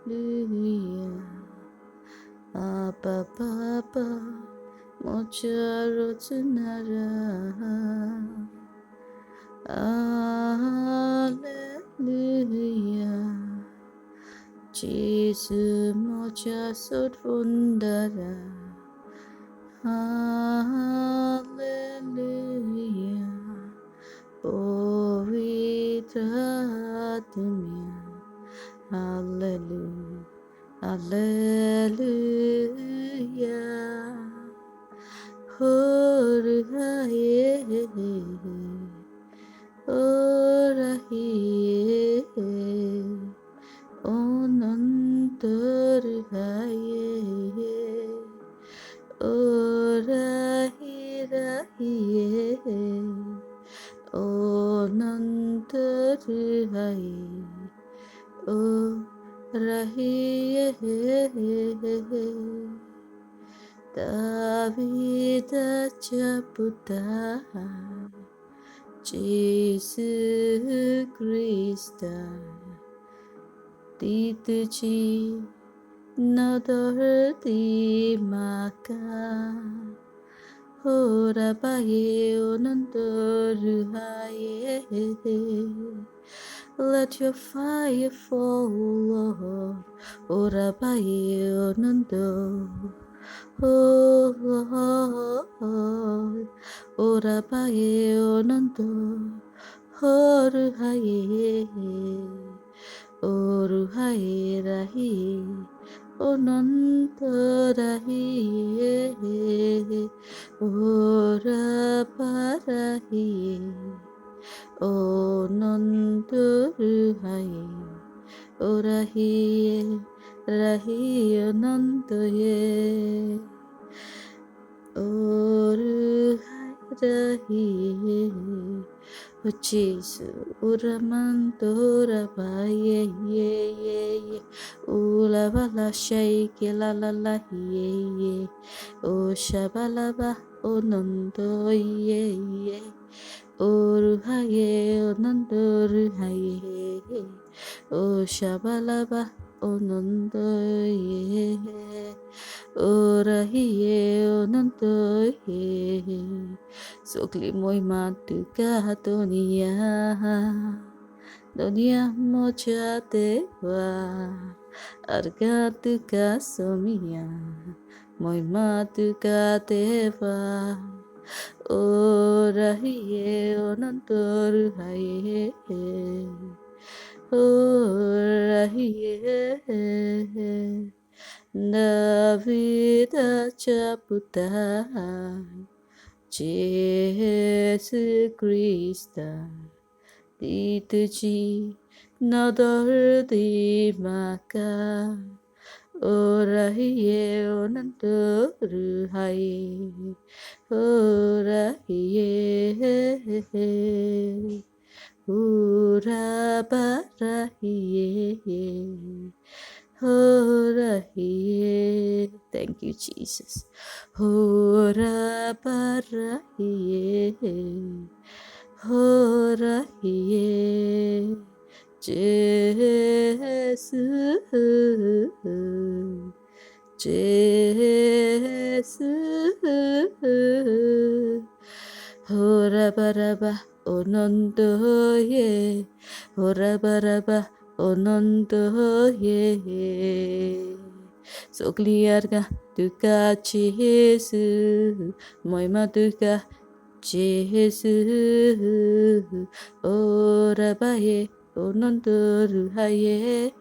Alleluia. Abba Baba Mocharo Tunara. Alleluia. Jesus Mocha Sodvundara. Alleluia. Povitratmya. Hallelujah. Hallelujah. Horahaye. Horahaye. Onantarahaye. Orahirahiye. Onantarahaye. Orahiye. Davida Chaputa Jesus Christa Tituchi Nadorti Maka Ora Baye Onandoruhaye. Let your fire fall, Lord. Ora Baye Onando. Oh Lord, ora bae onando, oru hae rahi, onando rahi, ora parahi, onando hae, ora hi, rahi onando ye. Rahi, oh Jesus, Uramantora Baye, ye, Ula Bala Shake, la la la, ye, O Shabalaba, O Nando, ye, Uruhaye, O Nando, Ruhaye, O Shabalaba, O Nando, ye. Ora hiye onanto ye sokli moi matu ka dunia mocha te wa argatu ka somia moi matu ka te wa ora hiye onanto haye ora hiye Davida Chaputa Jesus Christa Tituchi Nador di Maka Ora hiye onantoru haye Ora hiye Ura bara hiye Thank you, Jesus. Hora parahiye, hora hiye, Jesus, Jesus. Hora baraba onondo ye, hora baraba onondo ye. Sogliarga duka Jesus, moima duka Jesus. Ora baye onondo ruhaye.